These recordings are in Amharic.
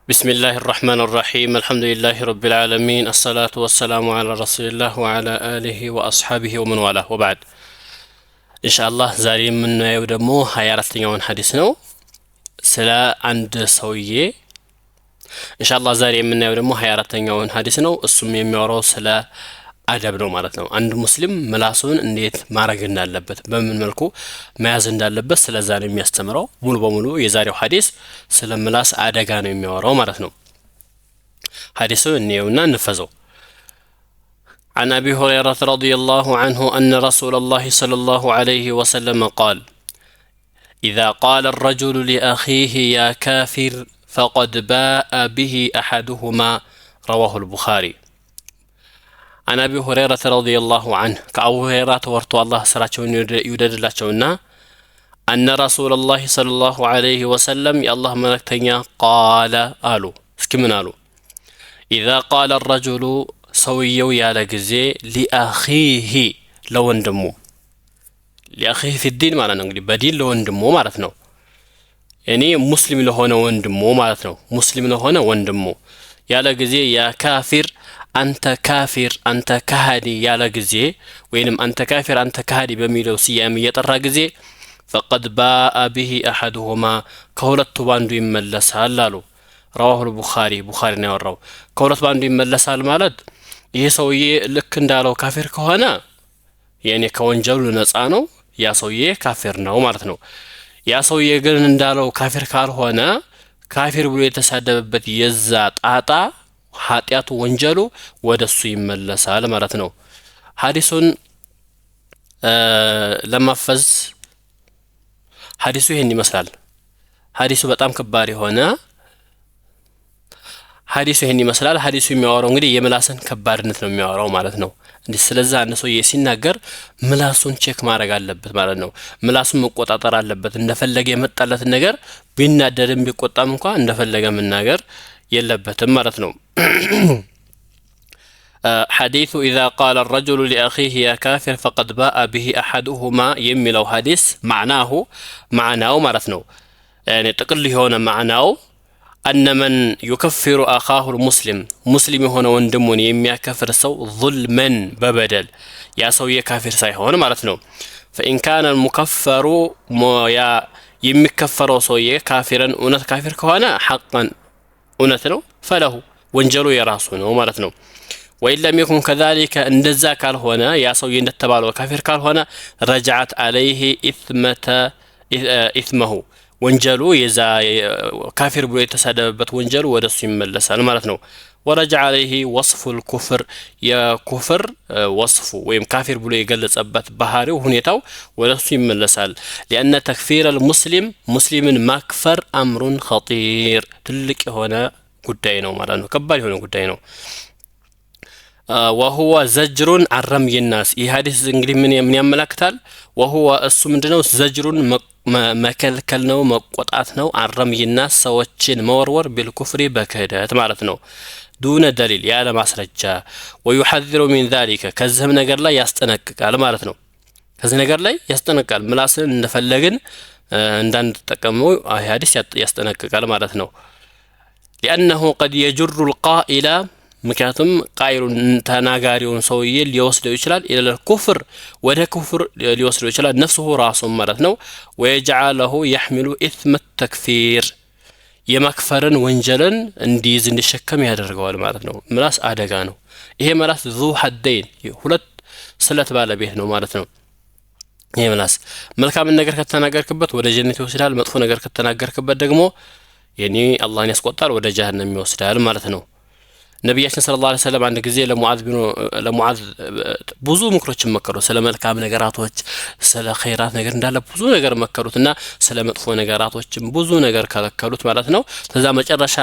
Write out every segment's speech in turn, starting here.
بسم الله الرحمن الرحيم الحمد لله رب العالمين الصلاة والسلام على رسول الله وعلى آله وأصحابه ومن والاه وبعد إن شاء الله زاري من يودمو هيارتنيون حديث نو سلا عند سوية إن شاء الله زاري من يودمو هيارتنيون حديث نو السمي ميورو سلا አደብ ነው ማለት ነው አንድ ሙስሊም ምላሱን እንዴት ማረግ እንዳለበት በምን መልኩ መያዝ እንዳለበት ስለዛ ነው የሚያስተምረው ሙሉ በሙሉ የዛሬው ሐዲስ ስለ ምላስ አደጋ ነው የሚያወራው ማለት ነው ሐዲሱ እንየውና እንፈዘው عن أبي هريرة رضي الله عنه أن رسول الله صلى الله عليه وسلم قال إذا قال الرجل لأخيه يا كافر فقد باء به أحدهما رواه البخاري عن أبي هريرة رضي الله عنه كأبو هريرة ورتو الله سراتشون يودد لاتشونا أن رسول الله صلى الله عليه وسلم يا الله ملكتنيا قال آلو سكمن آلو إذا قال الرجل سويو يا لجزي لأخيه لو اندمو لأخيه في الدين معنا نقول بدين لو اندمو معناتنا يعني مسلم لهنا وندمو معناتنا مسلم لهنا وندمو يا لجزي يا كافر أنت كافر أنت كهدي يا لجزي وينم أنت كافر أنت كهدي بميلو سيامي يترجزي فقد باء به أحدهما كولت باندو يملس هلالو رواه البخاري بخاري نورو كولت باندو يملس هالمالد يسوي لك ندالو كافر كهنا يعني كونجلو نصانو يا سويه كافر نو معناتنو يا سويه ግን እንዳለው ካፊር ካልሆነ ካፊር ብሎ የተሳደበበት የዛ ጣጣ ኃጢያቱ ወንጀሉ ወደሱ ይመለሳል ማለት ነው ሐዲሱን ለማፈዝ ሐዲሱ ይሄን ይመስላል ሐዲሱ በጣም ከባድ የሆነ ሐዲሱ ይሄን ይመስላል ሐዲሱ የሚያወራው እንግዲህ የምላስን ከባድነት ነው የሚያወራው ማለት ነው እንዴ ስለዛ አንሶ ሲናገር ምላሱን ቼክ ማድረግ አለበት ማለት ነው ምላሱን መቆጣጠር አለበት እንደፈለገ የመጣለት ነገር ቢናደድም ቢቆጣም እንኳን እንደፈለገ መናገር يلبتم مرتنو حديث إذا قال الرجل لأخيه يا كافر فقد باء به أحدهما يملو حديث معناه مرتنو يعني تقول هنا معناه أن من يكفر أخاه المسلم مسلم هنا وندمون يميا كفر سو ظلما ببدل يا سوي كافر سايهون مرتنو فإن كان المكفر يا يمكفر سوي كافرا ونت كافر كهنا حقا ونتنو فله وانجلو يراسونه مالتنو وإن لم يكن كذلك اندزا قال هنا يا سوي እንደተባለው ካፊር ካልሆነ رجعت عليه إثمه ወንጀሉ የዛ ካፊር ብሎ የተሳደበበት ወንጀሉ ወደሱ ይመለሳል ማለት ነው ورجع عليه وصف الكفر يا كفر وصف ويم كافر بلو يغلصበት ባህሪው ሁኔታው ወደሱ ይመለሳል لأن تكفير المسلم مكفر أمر خطير ትልቅ የሆነ ጉዳይ ነው ማለት ነው ከባድ የሆነ ጉዳይ ነው وهو زجر عن رمي الناس ይህ ሐዲስ እንግዲህ ምን ያመለክታል وهو እሱ ምንድነው زجرun መከልከል ነው መቆጣት ነው عن رمي الناس ሰዎችን መወርወር بالكفر በክህደት ማለት ነው دون دليل يا لماسرجا ويحذر من ذلك كذب ነገር ላይ ያስጠነቅቃል ማለት ነው ከዚህ ነገር ላይ ያስጠነቅቃል ምላስን እንደፈለግን እንዳንተጠቀመው ሐዲስ ያስጠነቅቃል ማለት ነው لأنه قد يجر القائل ምክንያቱም ቃይሉን ተናጋሪውን ሰውዬ ሊወስደው ይችላል ኢለ الكفر ወደ ኩፍር ሊወስደው ይችላል ነፍሱሁ ራሱን ማለት ነው ويجعله يحمل إثم التكفير የመክፈርን ወንጀልን እንዲይዝ እንዲሸከም ያደርገዋል ማለት ነው ምላስ አደጋ ነው ይሄ ምላስ ذو حدين ሁለት ስለት ባለቤት ነው ማለት ነው ይሄ ምላስ መልካም ነገር ከተናገርክበት ወደ ጀነት ይወስዳል መጥፎ ነገር ከተናገርክበት ደግሞ የኔ አላህን ያስቆጣል ወደ ጀሃነም ይወስዳል ማለት ነው ነብያችን ሰለላሁ ዐለይሂ ወሰለም አንድ ጊዜ ለሙዓዝ ብዙ ምክሮችን መከሩ ስለ መልካም ነገራቶች ስለ ኸይራት ነገር እንዳለ ብዙ ነገር መከሩትና ስለ መጥፎ ነገራቶችም ብዙ ነገር ከለከሉት ማለት ነው ተዛ መጨረሻ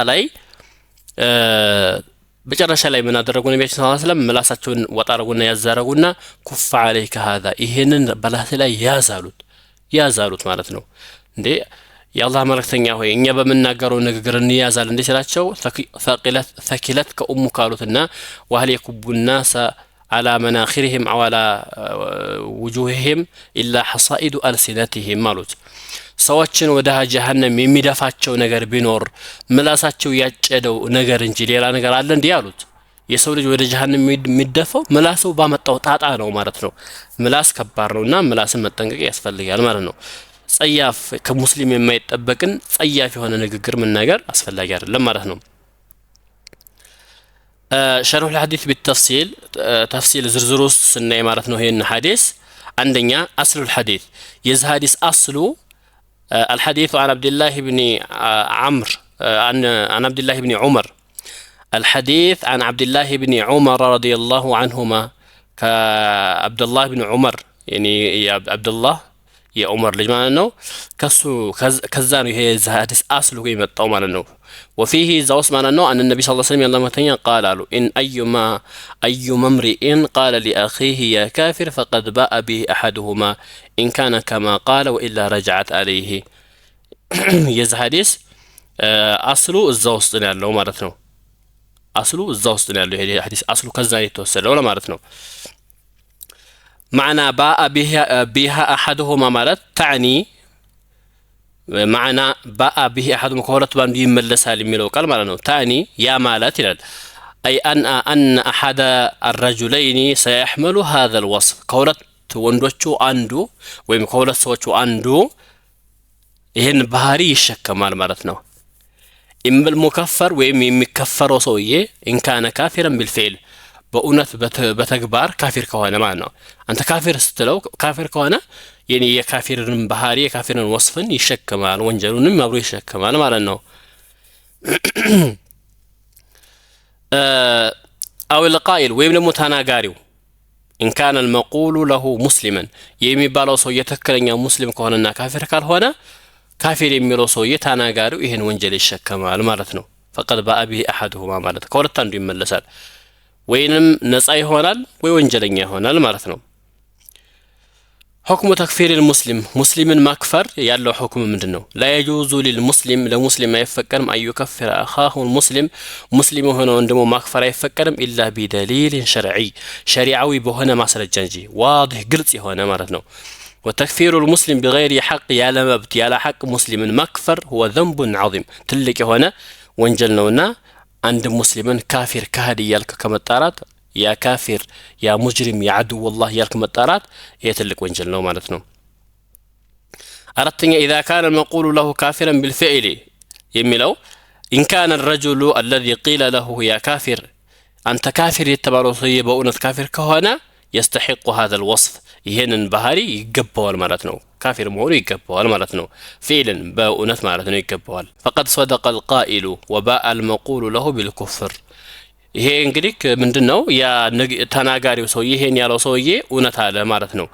ላይ ምን አደረጉ ነብያችን ሰለላሁ ዐለይሂ ወሰለም ምላሳቸውን ወጣረጉና ያዛረጉና ኩፍ عليك هذا ይሄንን በላህ ላይ ያዛሉት ማለት ነው እንዴ የአላህ መልእክተኛ ሆይ እኛ በመናገረው ንግግር እንያዛል እንዴ ስላቸው ثقيلت كأم ካሉትና وهل يكب الناس على مناخرهم أو على وجوههم إلا حصائد ألسنتهم مالوت ሰዎችን ወደ ጀሃነም የሚደፋቸው ነገር ቢኖር ምላሳቸው ያጨደው ነገር እንጂ ሌላ ነገር አለ እንዴ ያሉት የሰው ልጅ ወደ ጀሃነም የሚደፋው ምላሱ ባመጣው ጣጣ ነው ማለት ነው ምላስ ከባድ ነውና ምላስን መጠንቀቅ ያስፈልጋል ማለት ነው ጸያፍ ከሙስሊም የማይጠበቅን ጸያፍ የሆነ ንግግር መናገር አስፈልጋል አይደለም ማለት ነው شرح الحديث بالتفصيل تفصيل زرزروس سنة ማለት ነው ይሄን ሐዲስ አንደኛ أصل الحديث የዚህ ሐዲስ أصሉ الحديث عن عبد الله بن عمرو عن عبد الله بن عمر الحديث عن عبد الله بن عمر رضي الله عنهما كعبد الله بن عمر يعني يا عبد الله يا عمر ልጅ ማለት ነው ከዛ ነው ይሄ ሐዲስ أصሉ የመጣው ማለት ነው وفيه زوس معنا أن النبي صلى الله عليه وسلم لما قال إن أيما امرئ قال لأخيه يا كافر فقد باء به أحدهما إن كان كما قال وإلا رجعت عليه يز حديث أصله الزوس نالله مارتنا أصله الزوس نالله هذه حديث أصله كذا يتوسل ولا مارتنا معنى باء بها أحدهما مارت تعني معنى باء به أحد مكورة بان يملسها لميلو قال مالنا تاني يا مالات أي أن أحد الرجلين سيحمل هذا الوصف كورة وندوشو أندو ويم كورة سوشو أندو ይሄን ባህሪ ይሸከማል ማለት ነው إما المكفر ويم يمكفر وصويه إن كان كافرا بالفعل በእውነት በተግባር ካፊር ከሆነ ማለት ነው አንተ ካፊር ስትለው ካፊር ከሆነ የኔ የካፊርን ባህሪ የካፊርን ወስፍን ይሸከማል ወንጀሉንም አብሮ ይሸከማል ማለት ነው أو القائل ويم ደግሞ ተናጋሪው إن كان المقول له مسلما የሚባለው ሰው የተከለኛ ሙስሊም ከሆነና ካፊር ካልሆነ ካፊር የሚለው ሰው የተናጋሪው ይሄን ወንጀል ይሸከማል ማለት ነው فقد باء به احدهما ማለት ከሁለት አንዱ ይመለሳል ወይንም ነፃ ይሆናል ወይ ወንጀለኛ ይሆናል ማለት ነው حكم تكفير المسلم مسلمن مكفر ያለው حكم ምንድነው لا يجوز للمسلم لمسلم አይፈቀድም أن يكفر أخاه المسلم مسلم ሆኖ እንደሞ ማክፈር አይፈቀድም إلا بدليل شرعي شريعዊ በሆነ ማስረጃ እንጂ واضح ግልጽ የሆነ ማለት ነው وتكفير المسلم بغير حق ያለ መብት ያለ حق مسلمን مكفر هو ذنب عظيم ትልቅ የሆነ ወንጀል ነውና عند مسلمن كافر كهدي يالك كمطارات يا كافر يا مجرم يا عدو والله يالك مطارات يتلك وانجل نو معناتنو أردتني إذا كان المقول له كافرا بالفعل يميلو إن كان الرجل الذي قيل له يا كافر أنت كافر يتبارو صيبا ونت كافر كهنا يستحق هذا الوصف يهنن بهاري يقبوال مالتنو كافر موري يقبوال مالتنو فعلا باؤنت مالتنو يقبوال فقد صدق القائل وباء المقول له بالكفر ይሄ እንግዲህ ምንድነው ያ ተናጋሪው ሰው ይሄን ያለው ሰውዬ እውነት አለ ማለት ነው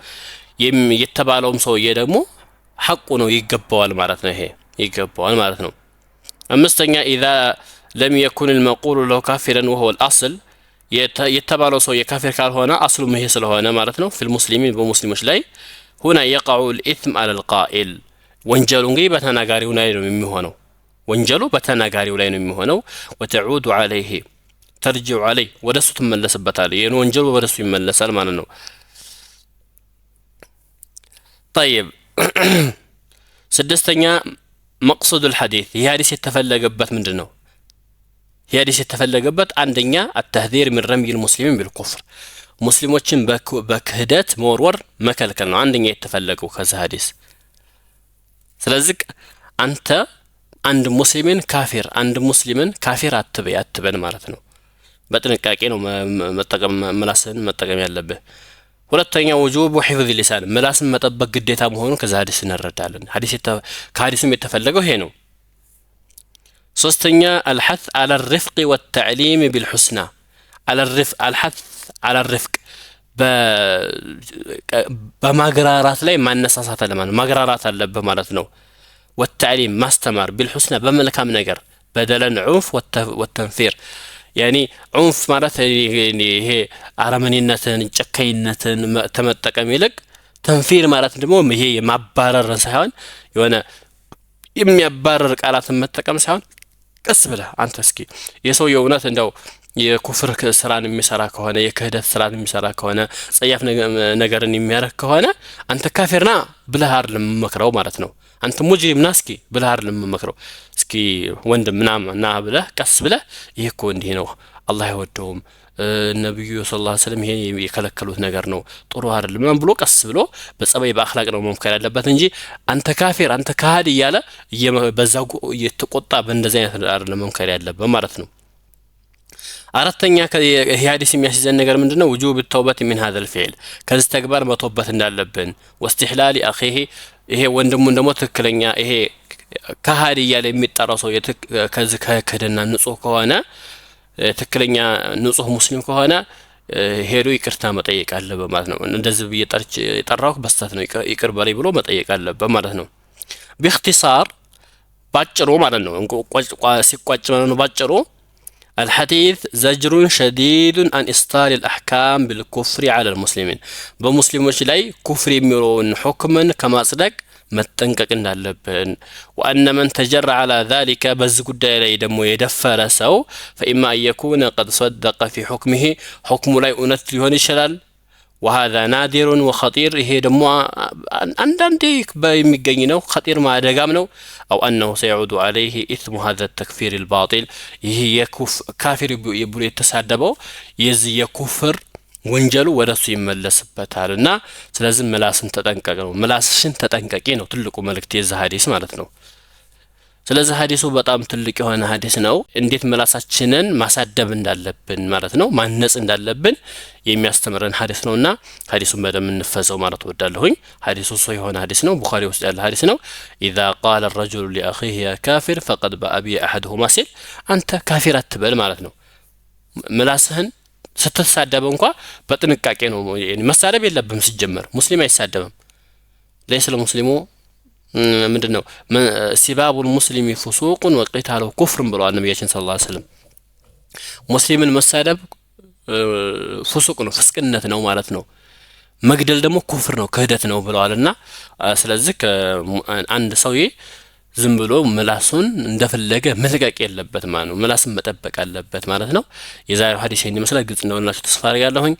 የተባለውም ሰውዬ ደግሞ ሐቁ ነው ይገባዋል ማለት ነው ይሄ ይገባዋል ማለት ነው አምስተኛ اذا لم يكن المقول له كافرا وهو الاصل የተባለው ሰው የካፊር ካልሆነ አስሉ ይሄ ስለሆነ ማለት ነው في المسلمين በሙስሊሞች ላይ هنا يقع الاثم على القائل ወንጀሉ እንግዲህ በተናጋሪው ላይ ነው የሚሆነው ወንጀሉ በተናጋሪው ላይ ነው የሚሆነው وتعود عليه ترجع عليه ودسو تملسبታል የነ ወንጀሉ ወደሱ ይመለሳል ማለት ነው طيب سدستኛ مقصود الحديث ይህ ሐዲስ የተፈለገበት ምንድነው ይህ ሐዲስ የተፈለገበት አንደኛ التحذير من رمي المسلمين بالكفر ሙስሊሞችን በክህደት መወርወር መከልከል ነው አንደኛ የተፈለገው ከዚህ ሐዲስ ስለዚህ አንተ አንድ ሙስሊምን ካፊር አትበን ማለት ነው በጥንቃቄ ነው መጠቀም ምላስን መጠቀም ያለበት ሁለተኛ وجوب حفظ اللسان ምላስን መጠበቅ ግዴታ መሆኑን ከዛ ሐዲስ እንረዳለን ከሐዲስም የተፈለገው ይሄ ነው ሶስተኛ الحث على الرفق والتعليم بالحسنى الحث على الرفق በማግራራት ላይ ማነሳሳት ማግራራት አለበት ማለት ነው والتعليم ማስተማር بالحسنى በመልካም ነገር بدلا عنف والتنفير يعني عنف ማለት ይሄ አረመኔነትን ጨካኝነትን ተመጠቀም ይልቅ ተንፊር ማለት ደግሞ ይሄ የማባረር ሳይሆን የሆነ የሚያባረር ቃላትን መጠቀም ሳይሆን ቀስ ብለህ አንተ እስኪ የሰው የእውነት እንደው የኩፍር ስራን የሚሰራ ከሆነ የክህደት ስራን የሚሰራ ከሆነ ጸያፍ ነገርን የሚያረክ ከሆነ አንተ ካፊርና ብለህ አይደለም መክረው ማለት ነው። አንተ ሙጅሪም ና እስኪ ብለህ አይደለም መክረው። እስኪ ወንድም ና ብለህ ቀስ ብለህ ይሄ እኮ እንዲህ ነው አላህ አይወደውም ነብዩ ሰለላሁ ዐለይሂ ወሰለም ይሄን የከለከሉት ነገር ነው ጥሩ አይደለም ብሎ ቀስ ብሎ በጸባይ በአኽላቅ ነው መምከር ያለበት እንጂ አንተ ካፊር አንተ ካህድ እያለ በዛው እየተቆጣ በእንደዚህ አይነት አይደለም መምከር ያለበት ማለት ነው። አራተኛ ይሄ ሐዲስ የሚያስይዘን ነገር ምንድነው? وجوب التوبة من هذا الفعل ከዚህ ተግባር መተውበት እንዳለብን واستحلال اخيه ይሄ ወንድሙን ደግሞ ትክክለኛ ይሄ ካህድ እያለ የሚጠራው ሰው ከዚህ ከከደና ንጹህ ከሆነ ትክክለኛ ንጹህ ሙስሊም ከሆነ ሄዶ ይቅርታ መጠየቅ አለበት ማለት ነው። እንደዚህ የጠራው በስተት ነው ይቅር በለኝ ብሎ መጠየቅ አለበት ማለት ነው። باختصار ባጭሩ ማለት ነው ሲቋጭ ማለት ነው ባጭሩ الحديث زجر شديد عن إصدار الأحكام بالكفر على المسلمين بمسلموش لاي كفر يميرون حكما كما صدق متنقق እንዳለብን وأن من تجرع على ذلك بز ጉዳይ ላይ ደግሞ የደፈረ ሰው فإما أن يكون قد صدق في حكمه حكم ላይ እውነት ሊሆን ይችላል وهذا نادر وخطير ይሄ ደግሞ አንዳንዴ በሚገኝ ነው خطير ማደጋም ነው أو أنه سيعود عليه إثم هذا التكفير الباطل ይሄ የካፊር ይብሉ የተሳደበው የዚህ የኩፍር ወንጀሉ ወደሱ ይመለስበታልና ስለዚህ ምላስን ተጠንቀቅ ነው ምላስሽን ተጠንቀቂ ነው ትልቁ መልእክት የዚህ ሐዲስ ማለት ነው። ስለዚህ ሐዲሱ በጣም ትልቅ የሆነ ሐዲስ ነው እንዴት ምላሳችንን ማሳደብ እንዳለብን ማለት ነው ማነጽ እንዳለብን የሚያስተምረን ሐዲስ ነውና ሐዲሱን በደም እንፈዘው ማለት ወዳለሁኝ። ሐዲሱ ሶሂህ የሆነ ሐዲስ ነው ቡኻሪ ውስጥ ያለ ሐዲስ ነው። إذا قال الرجل لأخيه يا كافر فقد بأبي أحدهما سل أنت كافر አትበል ማለት ነው። ምላስህን ስትሳደብ እንኳን በጥንቃቄ ነው መሳደብ የለብም ሲጀመር ሙስሊም አይሳደብም ليس المسلم ምንድነው ሲባቡ ሙስሊሚ ፍሱቁን ወቂታሉ ኩፍርን ብለዋል ነብያችን ሰለላሁ ዐለይሂ ወሰለም ሙስሊምን መሳደብ ፍሱቅ ነው ፍስቅነት ነው ማለት ነው መግደል ደግሞ ኩፍር ነው ክህደት ነው ብለዋልና ስለዚህ አንድ ሰውዬ ዝም ብሎ ምላሱን እንደፈለገ መልቀቅ የለበት ማለት ነው ምላስን መጠበቅ አለበት ማለት ነው። የዛሬው ሐዲስ ይሄን ይመስላል ግልጽ ነው እና ተስፋ አደርጋለሁኝ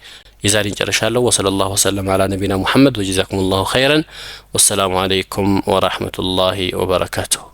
የዛሬን ጨርሻለሁ ወሰለላሁ ወሰለም على نبينا محمد وجزاكم الله خيرا والسلام عليكم ورحمة الله وبركاته